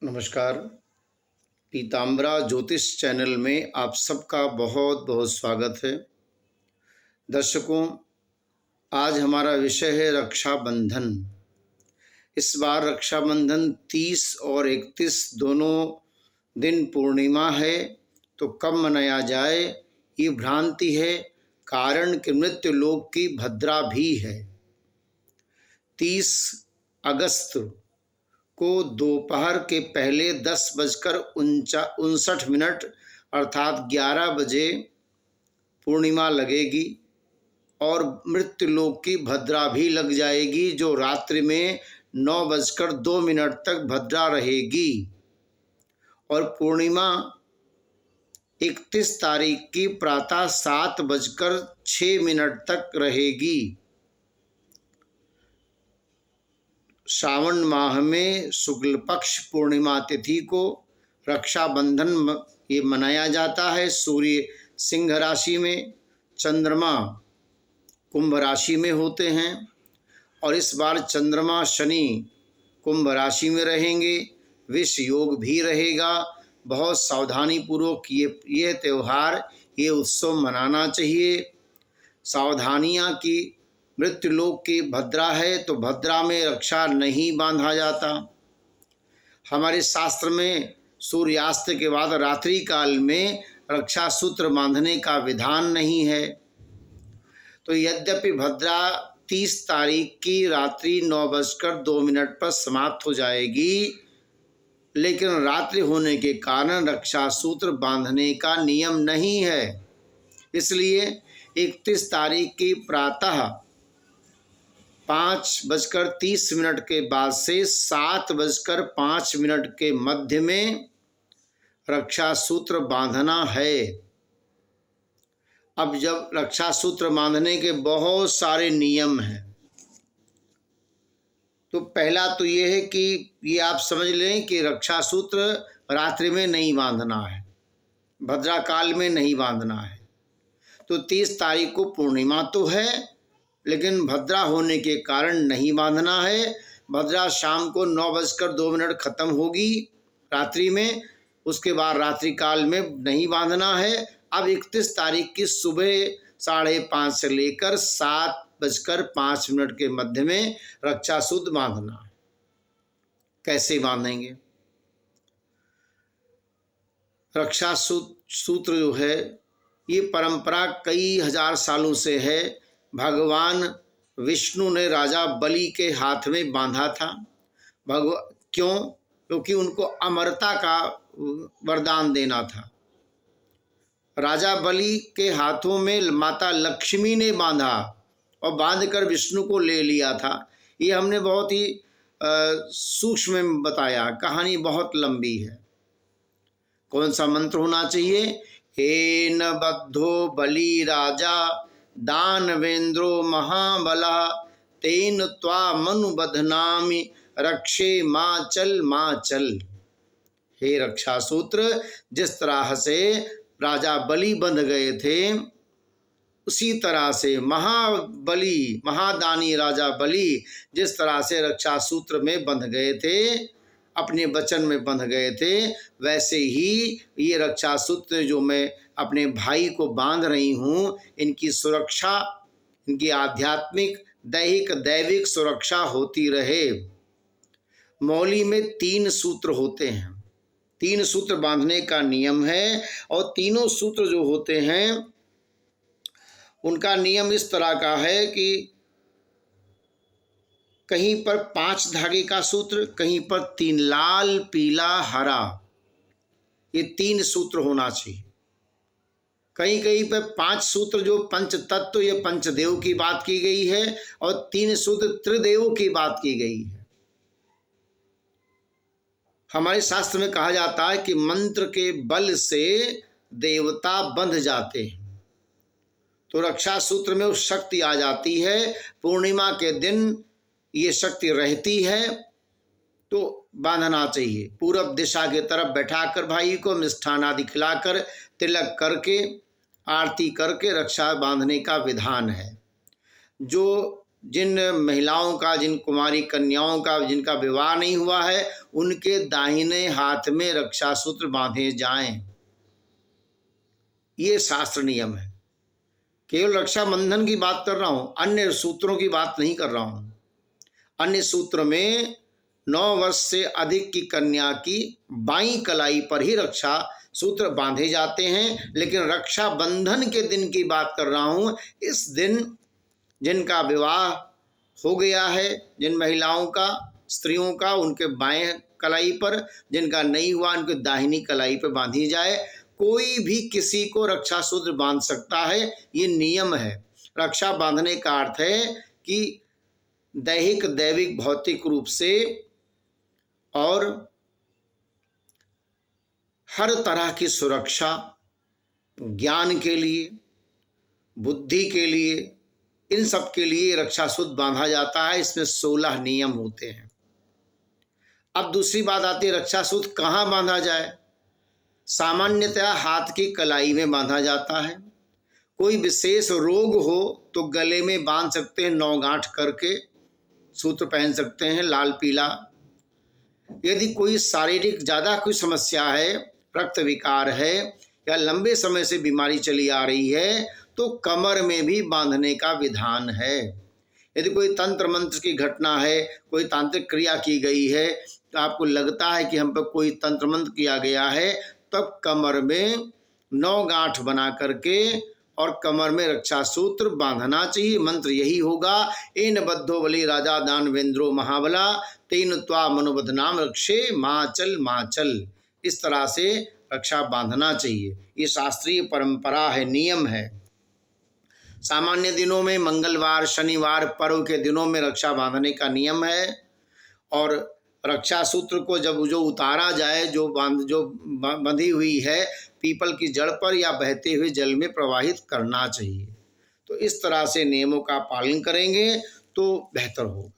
नमस्कार। पीताम्बरा ज्योतिष चैनल में आप सबका बहुत बहुत स्वागत है। दर्शकों, आज हमारा विषय है रक्षाबंधन। इस बार रक्षाबंधन 30 और 31 दोनों दिन पूर्णिमा है, तो कब मनाया जाए ये भ्रांति है, कारण कि मृत्युलोक की भद्रा भी है। 30 अगस्त को दोपहर के पहले 10:59 अर्थात 11 बजे पूर्णिमा लगेगी और मृत्युलोक की भद्रा भी लग जाएगी, जो रात्रि में 9:02 तक भद्रा रहेगी। और पूर्णिमा 31 तारीख की प्रातः 7:06 तक रहेगी। श्रावण माह में शुक्ल पक्ष पूर्णिमा तिथि को रक्षाबंधन ये मनाया जाता है। सूर्य सिंह राशि में, चंद्रमा कुंभ राशि में होते हैं और इस बार चंद्रमा शनि कुंभ राशि में रहेंगे। विष योग भी रहेगा। बहुत सावधानी पूर्वक ये त्यौहार, ये उत्सव मनाना चाहिए। सावधानियाँ की मृत्युलोक की भद्रा है, तो भद्रा में रक्षा नहीं बांधा जाता। हमारे शास्त्र में सूर्यास्त के बाद रात्रि काल में रक्षा सूत्र बांधने का विधान नहीं है। तो यद्यपि भद्रा 30 तारीख की रात्रि 9:02 पर समाप्त हो जाएगी, लेकिन रात्रि होने के कारण रक्षा सूत्र बांधने का नियम नहीं है। इसलिए 31 तारीख की प्रातः 5:30 के बाद से 7:05 के मध्य में रक्षा सूत्र बांधना है। अब जब रक्षा सूत्र बांधने के बहुत सारे नियम हैं, तो पहला तो ये है कि ये आप समझ लें कि रक्षा सूत्र रात्रि में नहीं बांधना है, भद्रा काल में नहीं बांधना है। तो 30 तारीख को पूर्णिमा तो है, लेकिन भद्रा होने के कारण नहीं बांधना है। भद्रा शाम को 9:02 खत्म होगी रात्रि में, उसके बाद रात्रि काल में नहीं बांधना है। अब 31 तारीख की सुबह 5:30 से लेकर 7:05 के मध्य में रक्षा सूत्र बांधना है। कैसे बांधेंगे? रक्षा सूत्र जो है, ये परंपरा कई हजार सालों से है। भगवान विष्णु ने राजा बलि के हाथ में बांधा था। क्यों? क्योंकि उनको अमरता का वरदान देना था। राजा बलि के हाथों में माता लक्ष्मी ने बांधा और बांधकर विष्णु को ले लिया था। ये हमने बहुत ही सूक्ष्म में बताया, कहानी बहुत लंबी है। कौन सा मंत्र होना चाहिए? हेन बद्धो बलि राजा दानवेंद्रो महाबला तेन त्वा मनुबधनामि रक्षे मां चल। हे रक्षा सूत्र, जिस तरह से राजा बलि बंध गए थे, उसी तरह से महादानी राजा बलि जिस तरह से रक्षा सूत्र में बंध गए थे, अपने वचन में बंध गए थे, वैसे ही ये रक्षा सूत्र जो मैं अपने भाई को बांध रही हूँ, इनकी सुरक्षा, इनकी आध्यात्मिक दैविक सुरक्षा होती रहे। मौली में 3 सूत्र होते हैं। 3 सूत्र बांधने का नियम है और तीनों सूत्र जो होते हैं उनका नियम इस तरह का है कि कहीं पर 5 धागे का सूत्र, कहीं पर 3, लाल पीला हरा, ये 3 सूत्र होना चाहिए। कहीं कहीं पर 5 सूत्र जो पंच तत्व या पंचदेव की बात की गई है और 3 सूत्र त्रिदेव की बात की गई है। हमारे शास्त्र में कहा जाता है कि मंत्र के बल से देवता बंध जाते हैं, तो रक्षा सूत्र में उस शक्ति आ जाती है। पूर्णिमा के दिन ये शक्ति रहती है, तो बांधना चाहिए। पूरब दिशा की तरफ बैठाकर भाई को मिष्ठान आदि खिलाकर, तिलक करके, आरती करके रक्षा बांधने का विधान है। जो जिन महिलाओं का, जिन कुमारी कन्याओं का जिनका विवाह नहीं हुआ है, उनके दाहिने हाथ में रक्षा सूत्र बांधे जाएं। ये शास्त्र नियम है। केवल रक्षाबंधन की बात कर रहा हूं, अन्य सूत्रों की बात नहीं कर रहा हूं। अन्य सूत्र में 9 वर्ष से अधिक की कन्या की बाईं कलाई पर ही रक्षा सूत्र बांधे जाते हैं, लेकिन रक्षाबंधन के दिन की बात कर रहा हूं। इस दिन जिनका विवाह हो गया है, जिन महिलाओं का, स्त्रियों का, उनके बाएं कलाई पर, जिनका नहीं हुआ उनके दाहिनी कलाई पर बांधी जाए। कोई भी किसी को रक्षा सूत्र बांध सकता है, ये नियम है। रक्षा बांधने का अर्थ है कि दैहिक, दैविक, भौतिक रूप से और हर तरह की सुरक्षा, ज्ञान के लिए, बुद्धि के लिए, इन सब के लिए रक्षा सूत्र बांधा जाता है। इसमें 16 नियम होते हैं। अब दूसरी बात आती है, रक्षा सूत्र कहाँ बांधा जाए। सामान्यतः हाथ की कलाई में बांधा जाता है। कोई विशेष रोग हो तो गले में बांध सकते हैं, 9 गांठ करके सूत्र पहन सकते हैं, लाल पीला। यदि कोई शारीरिक ज़्यादा कोई समस्या है, रक्त विकार है या लंबे समय से बीमारी चली आ रही है, तो कमर में भी बांधने का विधान है। यदि कोई तंत्र मंत्र की घटना है, कोई तांत्रिक क्रिया की गई है, तो आपको लगता है कि हम पर कोई तंत्र मंत्र किया गया है, तब कमर में 9 गांठ बना करके और कमर में रक्षा सूत्र बांधना चाहिए। मंत्र यही होगा, एन बद्धो बलि राजा दानवेंद्रो महाबला तेन त्वा मनोबध नाम रक्षे माचल माचल। इस तरह से रक्षा बांधना चाहिए। ये शास्त्रीय परंपरा है, नियम है। सामान्य दिनों में मंगलवार, शनिवार, पर्व के दिनों में रक्षा बांधने का नियम है। और रक्षा सूत्र को जब जो उतारा जाए, जो बंधी हुई है, पीपल की जड़ पर या बहते हुए जल में प्रवाहित करना चाहिए। तो इस तरह से नियमों का पालन करेंगे तो बेहतर होगा।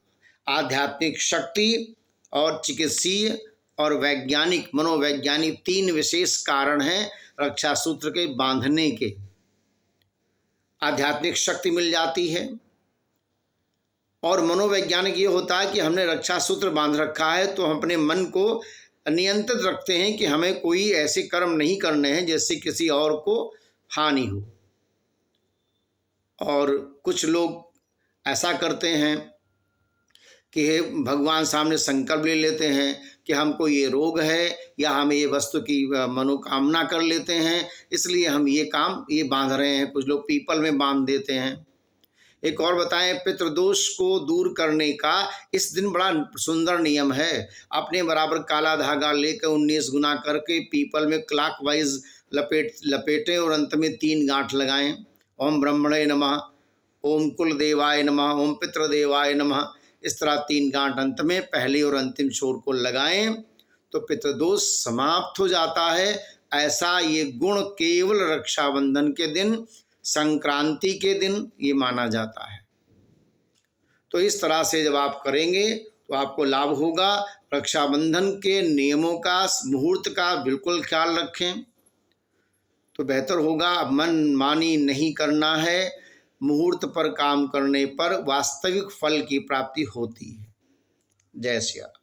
आध्यात्मिक शक्ति और चिकित्सीय और वैज्ञानिक, मनोवैज्ञानिक 3 विशेष कारण हैं रक्षा सूत्र के बांधने के। आध्यात्मिक शक्ति मिल जाती है और मनोवैज्ञानिक ये होता है कि हमने रक्षा सूत्र बांध रखा है तो हम अपने मन को नियंत्रित रखते हैं कि हमें कोई ऐसे कर्म नहीं करने हैं जिससे किसी और को हानि हो। और कुछ लोग ऐसा करते हैं कि भगवान सामने संकल्प ले लेते हैं कि हमको ये रोग है या हमें ये वस्तु की मनोकामना कर लेते हैं, इसलिए हम ये काम ये बांध रहे हैं। कुछ लोग पीपल में बांध देते हैं। एक और बताएं, पितृदोष को दूर करने का इस दिन बड़ा सुंदर नियम है। अपने बराबर काला धागा लेकर 19 गुना करके पीपल में क्लॉकवाइज लपेटें और अंत में 3 गांठ लगाएं। ओम ब्रह्मणे नमः, ओम कुल देवाय नमः, ओम पितृदेवाय नमः। इस तरह 3 गांठ अंत में पहले और अंतिम छोर को लगाएं तो पितृदोष समाप्त हो जाता है। ऐसा ये गुण केवल रक्षाबंधन के दिन, संक्रांति के दिन ये माना जाता है। तो इस तरह से जब आप करेंगे तो आपको लाभ होगा। रक्षाबंधन के नियमों का, मुहूर्त का बिल्कुल ख्याल रखें तो बेहतर होगा। मन मानी नहीं करना है। मुहूर्त पर काम करने पर वास्तविक फल की प्राप्ति होती है। जय श्री राम।